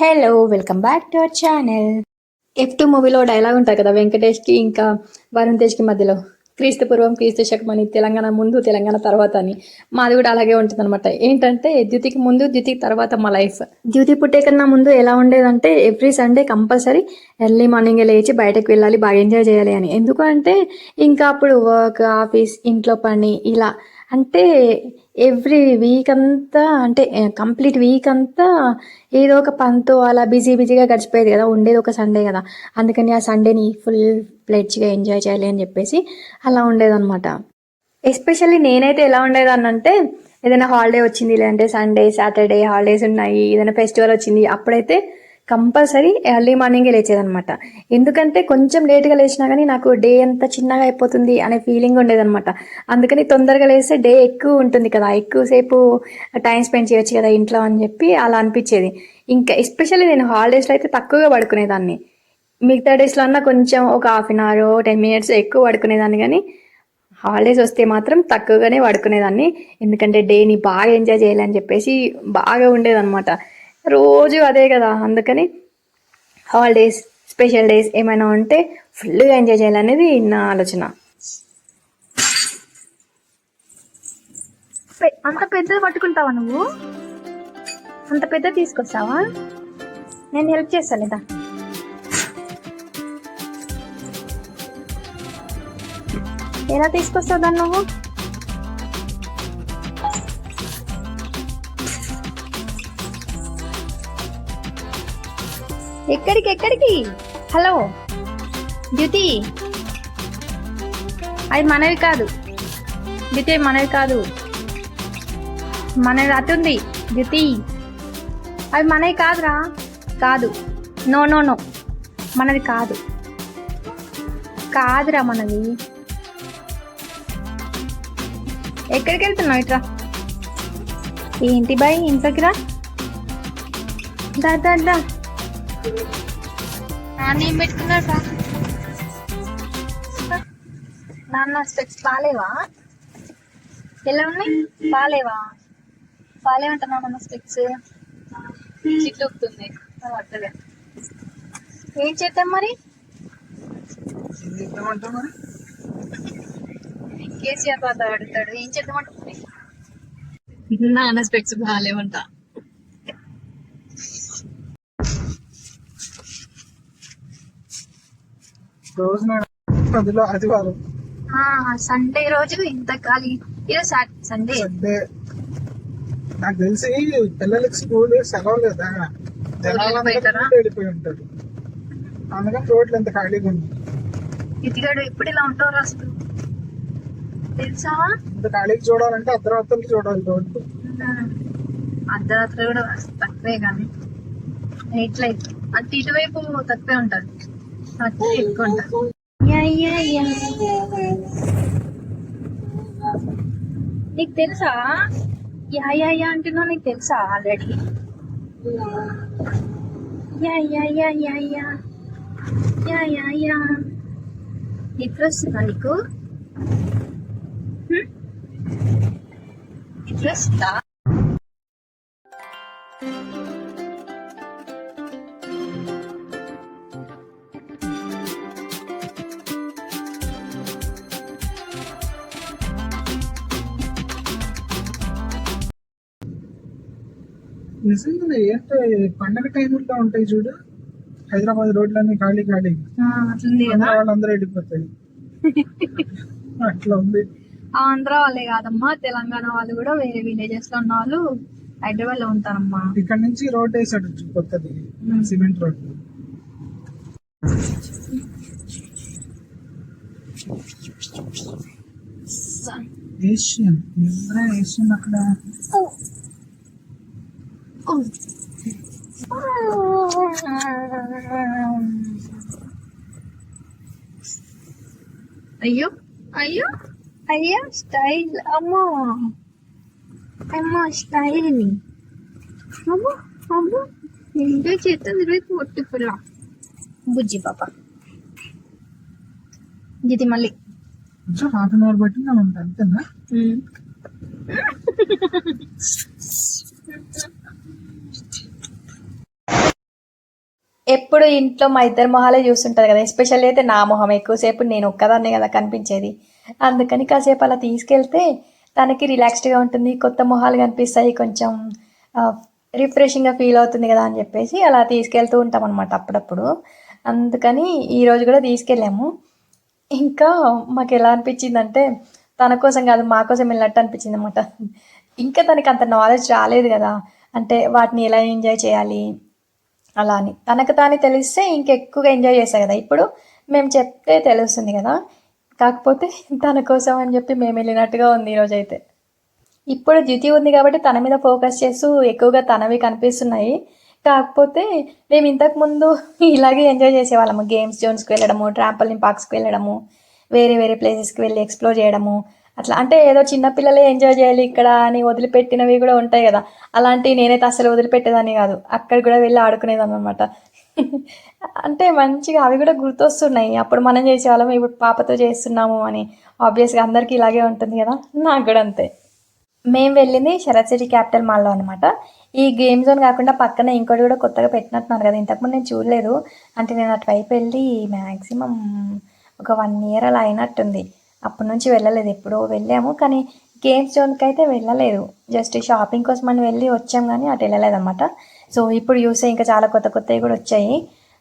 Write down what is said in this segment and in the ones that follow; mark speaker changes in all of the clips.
Speaker 1: Hello welcome back to our channel. F2 మూవీలో dialogue ఉంటుంది కదా, వెంకటేష్కి ఇంకా వరుణ్ తేజ్కి మధ్యలో, క్రీస్తు పూర్వం క్రీస్తు శకమని, తెలంగాణ ముందు తెలంగాణ తర్వాత అని. మాది కూడా అలాగే ఉంటుంది అనమాట. ఏంటంటే ద్యుతికి ముందు ద్యుతికి తర్వాత మా లైఫ్. ద్యుతి పుట్టే కన్నా ముందు ఎలా ఉండేదంటే every Sunday compulsory early morning లేచి బయటకు వెళ్ళాలి, బాగా ఎంజాయ్ చేయాలి అని. ఎందుకు అంటే ఇంకా అప్పుడు వర్క్, ఆఫీస్, ఇంట్లో పని ఇలా అంటే ఎవ్రీ వీక్ అంతా అంటే కంప్లీట్ వీక్ అంతా ఏదో ఒక పనితో అలా బిజీగా గడిచిపోయేది కదా, ఉండేది ఒక సండే కదా. అందుకని ఆ సండేని ఫుల్ ప్లెడ్జ్గా ఎంజాయ్ చేయాలి అని చెప్పేసి అలా ఉండేదన్నమాట. ఎస్పెషల్లీ నేనైతే ఎలా ఉండేదాన్ని అంటే, ఏదైనా హాలిడే వచ్చింది, లేదంటే సండే సాటర్డే హాలిడేస్ ఉన్నాయి, ఏదైనా ఫెస్టివల్ వచ్చింది, అప్పుడైతే కంపల్సరీ ఎర్లీ మార్నింగే లేచేదనమాట. ఎందుకంటే కొంచెం లేట్గా లేచినా కానీ నాకు డే అంతా చిన్నగా అయిపోతుంది అనే ఫీలింగ్ ఉండేదనమాట. అందుకని తొందరగా లేస్తే డే ఎక్కువ ఉంటుంది కదా, ఎక్కువసేపు టైం స్పెండ్ చేయొచ్చు కదా ఇంట్లో అని చెప్పి అలా అనిపించేది. ఇంకా ఎస్పెషల్లీ నేను హాలిడేస్లో అయితే తక్కువగా పడుకునేదాన్ని. మిగతా డేస్లో అన్నా కొంచెం ఒక హాఫ్ అన్ అవర్ 10 minutes ఎక్కువ పడుకునేదాన్ని, కానీ హాలిడేస్ వస్తే మాత్రం తక్కువగానే పడుకునేదాన్ని. ఎందుకంటే డేని బాగా ఎంజాయ్ చేయాలని చెప్పేసి బాగా ఉండేదన్నమాట. రోజు అదే కదా, అందుకని హాలిడేస్, స్పెషల్ డేస్ ఏమైనా ఉంటే ఫుల్గా ఎంజాయ్ చేయాలనేది నా ఆలోచన. అంత పెద్దది పట్టుకుంటావా నువ్వు? అంత పెద్ద తీసుకొస్తావా? నేను హెల్ప్ చేస్తాను లేదా? ఎలా తీసుకొస్తావు దాన్ని నువ్వు? ఎక్కడికి? హలో ద్యుతి, అది మనవి కాదు ద్యుతి, మనవి కాదు, మనవి అతుంది ద్యుతి, అవి మనవి కాదురా. కాదు, నో, మనది కాదురా మనది. ఎక్కడికి వెళ్తున్నావు? ఇట్రా. ఏంటి బాయ్, ఇంట్లోకి రా. దా నాన్న ఏం పెట్టుకున్నాడు? నాన్న స్పెక్స్ బాగాలేవా? ఎలా ఉన్నాయి? బాగాలేవంటున్నావు నాన్న స్పెక్స్. చిట్లుతుంది, ఏం చేద్దాం మరి? కేసీఆర్ తాత అడుగుతాడు, ఏం చేద్దామంటుంది? నాన్న స్పెక్స్ బాగాలేవంట.
Speaker 2: ఆదివారం
Speaker 1: సండే రోజు ఇంత ఖాళీ. ఈరోజు సండే.
Speaker 2: నాకు తెలిసి పిల్లలకి స్కూల్ సెలవు లేదా, వెళ్ళిపోయి ఉంటారు. అందుకని రోడ్లు ఎంత ఖాళీగా ఉంది.
Speaker 1: ఇదిగాడు ఎప్పుడు ఇలా ఉంటావు అసలు తెలుసా?
Speaker 2: ఇంత ఖాళీకి చూడాలంటే అర్ధరాత్రులు చూడాలి రోడ్లు.
Speaker 1: అర్ధరాత్రి కూడా తక్కువే, కానీ ఎట్లయితే అంటే ఇటువైపు తక్కువే ఉంటుంది, అటు ఎక్కువ ఉంటుంది. నీకు తెలుసా? యా అంటున్నావు, నీకు తెలుసా ఆల్రెడీ? యా నిద్ర వస్తుందా నీకు? నిద్ర వస్తుందా?
Speaker 2: నిజంగా ఏంటో పండగ టైంలో ఉంటాయి చూడు, హైదరాబాద్ రోడ్లన్నీ ఖాళీ వాళ్ళందరూ వెళ్ళిపోతాయి. అట్లా ఉంది.
Speaker 1: ఆంధ్ర వాళ్ళే కాదమ్మా, తెలంగాణ వాళ్ళు కూడా వేరే విలేజెస్ లో ఉన్న వాళ్ళు హైదరాబాద్ లో ఉంటారమ్మా.
Speaker 2: ఇక్కడ నుంచి రోడ్ వేసాడు కొత్తది, సిమెంట్ రోడ్. ఏషియన్ అక్కడ అయ్యో స్టైల్. అమ్మో స్టైల్. అమ్మో ఎంజాయ్ చేస్తుంది రేపు ఒట్టి పిల్ల బుజ్జి పాప. ఇది మళ్ళీ హాఫ్ అన్ అవర్ బట్టి అంతేనా?
Speaker 1: ఎప్పుడు ఇంట్లో మా ఇద్దరు మొహాలే చూస్తుంటారు కదా, ఎస్పెషల్లీ అయితే నా మొహం ఎక్కువసేపు నేను ఒక్కదాన్నే కదా కనిపించేది. అందుకని కాసేపు అలా తీసుకెళ్తే తనకి రిలాక్స్డ్గా ఉంటుంది, కొత్త మొహాలు కనిపిస్తాయి, కొంచెం రిఫ్రెషింగ్గా ఫీల్ అవుతుంది కదా అని చెప్పేసి అలా తీసుకెళ్తూ ఉంటాం అనమాట అప్పుడప్పుడు. అందుకని ఈరోజు కూడా తీసుకెళ్ళాము. ఇంకా మాకు ఎలా అనిపించిందంటే తన కోసం కాదు మా కోసం వెళ్ళినట్టు అనిపించింది అనమాట. ఇంకా తనకి అంత నాలెడ్జ్ రాలేదు కదా, అంటే వాటిని ఎలా ఎంజాయ్ చేయాలి అలా అని. తనకు తానే తెలిస్తే ఇంకెక్కువగా ఎంజాయ్ చేస్తాయి కదా, ఇప్పుడు మేము చెప్తే తెలుస్తుంది కదా. కాకపోతే తన కోసం అని చెప్పి మేము వెళ్ళినట్టుగా ఉంది ఈరోజైతే. ఇప్పుడు జితి ఉంది కాబట్టి తన మీద ఫోకస్ చేస్తూ ఎక్కువగా తనవి కనిపిస్తున్నాయి. కాకపోతే మేము ఇంతకుముందు ఇలాగే ఎంజాయ్ చేసేవాళ్ళము, గేమ్స్ జోన్స్కి వెళ్ళడము, ట్రాంపలిన్ పార్క్స్కి వెళ్ళడము, వేరే వేరే ప్లేసెస్కి వెళ్ళి ఎక్స్ప్లోర్ చేయడము. అట్లా అంటే ఏదో చిన్నపిల్లలే ఎంజాయ్ చేయాలి ఇక్కడ అని వదిలిపెట్టినవి కూడా ఉంటాయి కదా, అలాంటివి నేనైతే అసలు వదిలిపెట్టేదాన్ని కాదు, అక్కడ కూడా వెళ్ళి ఆడుకునేదాన్ని అనమాట. అంటే మంచిగా అవి కూడా గుర్తొస్తున్నాయి, అప్పుడు మనం చేసేవాళ్ళం ఇప్పుడు పాపతో చేస్తున్నాము అని. ఆబ్వియస్గా అందరికీ ఇలాగే ఉంటుంది కదా, నాకు కూడా అంతే. మేము వెళ్ళింది శరత్ సిటీ క్యాపిటల్ మాల్లో అనమాట. ఈ గేమ్ జోన్ కాకుండా పక్కన ఇంకోటి కూడా కొత్తగా పెట్టినట్టున్నారు కదా, ఇంతకుముందు నేను చూడలేదు. అంటే నేను అటువైపు వెళ్ళి మ్యాక్సిమం ఒక 1 year అలా అయినట్టుంది. అప్పటి నుంచి వెళ్ళలేదు, ఎప్పుడో వెళ్ళాము కానీ గేమ్స్ జోన్కి అయితే వెళ్ళలేదు. జస్ట్ షాపింగ్ కోసం అని వెళ్ళి వచ్చాం కానీ అటు వెళ్ళలేదన్నమాట. సో ఇప్పుడు చూస్తే ఇంకా చాలా కొత్త కొత్తవి కూడా వచ్చాయి.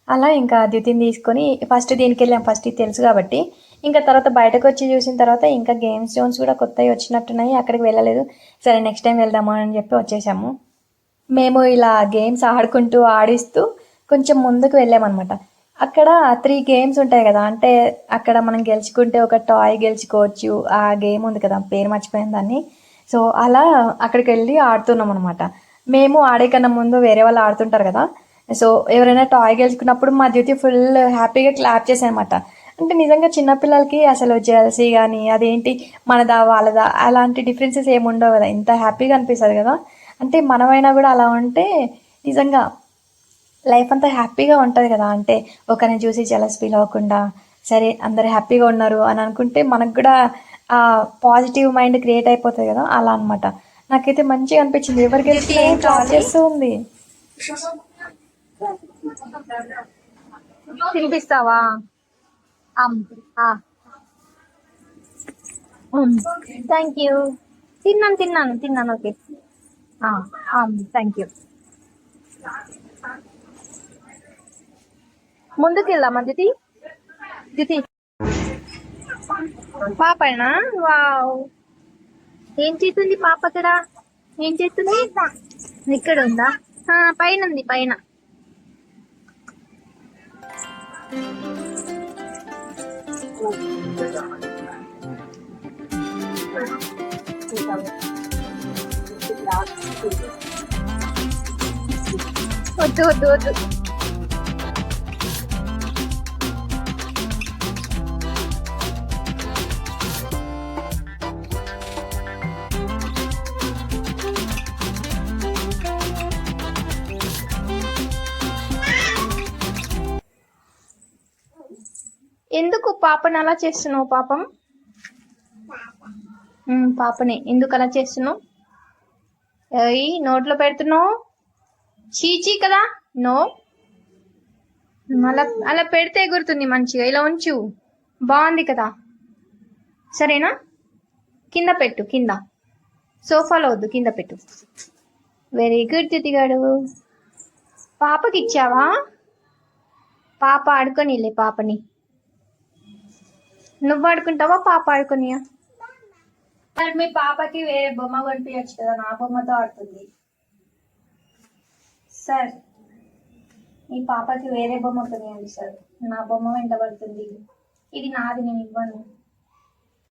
Speaker 1: అలా ఇంకా ద్యుతిని తీసుకొని ఫస్ట్ దీనికి వెళ్ళాం, ఫస్ట్ ఇది తెలుసు కాబట్టి. ఇంకా తర్వాత బయటకు వచ్చి చూసిన తర్వాత ఇంకా గేమ్స్ జోన్స్ కూడా కొత్తవి వచ్చినట్టున్నాయి, అక్కడికి వెళ్ళలేదు. సరే నెక్స్ట్ టైం వెళ్దాము అని చెప్పి వచ్చేసాము. మేము ఇలా గేమ్స్ ఆడుకుంటూ ఆడిస్తూ కొంచెం ముందుకు వెళ్ళామన్నమాట. అక్కడ 3 గేమ్స్ ఉంటాయి కదా, అంటే అక్కడ మనం గెలుచుకుంటే ఒక టాయ్ గెలుచుకోవచ్చు. ఆ గేమ్ ఉంది కదా, పేరు మర్చిపోయిన దాన్ని. సో అలా అక్కడికి వెళ్ళి ఆడుతున్నాం అనమాట. మేము ఆడే కన్నా ముందు వేరే వాళ్ళు ఆడుతుంటారు కదా, సో ఎవరైనా టాయ్ గెలుచుకున్నప్పుడు మా డ్యూటీ ఫుల్ హ్యాపీగా క్లాప్ చేసానమాట. అంటే నిజంగా చిన్నపిల్లలకి అసలు జెల్సీ కానీ అదేంటి మనదా వాళ్ళదా అలాంటి డిఫరెన్సెస్ ఏమి ఉండవు కదా, ఇంత హ్యాపీగా అనిపిస్తుంది కదా. అంటే మనమైనా కూడా అలా ఉంటే నిజంగా లైఫ్ అంతా హ్యాపీగా ఉంటుంది కదా. అంటే ఒకరిని చూసి జెలస్ ఫీల్ అవ్వకుండా, సరే అందరు హ్యాపీగా ఉన్నారు అని అనుకుంటే మనకు కూడా ఆ పాజిటివ్ మైండ్ క్రియేట్ అయిపోతుంది కదా, అలా అనమాట. నాకైతే మంచిగా అనిపించింది, ఎవరికి క్లాప్ చేస్తూ ఉంది.
Speaker 2: తినిపిస్తావా? Thank you. తిన్నాను. ఓకే. Thank you. ముందుకు వెళ్దామా దితి పాపనా? వావ్, ఏం చేస్తుంది పాప అక్కడ? ఏం చేస్తుంది? ఇక్కడ ఉందా? పైన ఉంది, పైన. వద్దు. ఎందుకు పాపని అలా చేస్తున్నావు పాపం? పాపని ఎందుకు అలా చేస్తున్నావు? నోట్లో పెడుతున్నావు, చీచీ కదా. నో, అలా పెడితే ఎగురుతుంది మంచిగా, ఇలా ఉంచు, బాగుంది కదా. సరేనా? కింద పెట్టు, కింద సోఫాలో వద్దు, కింద పెట్టు. వెరీ గుడ్ దితిగాడు. పాపకి ఇచ్చావా? పాప ఆడుకోనిలే పాపని. నువ్వు ఆడుకుంటావా, పాప ఆడుకోనియా? మరి మీ పాపకి వేరే బొమ్మ కొనిపించచ్చు కదా, నా బొమ్మతో ఆడుతుంది. సార్, మీ పాపకి వేరే బొమ్మ కొనియండి సార్, నా బొమ్మ వెంట పడుతుంది. ఇది నాది, నేను ఇవ్వను.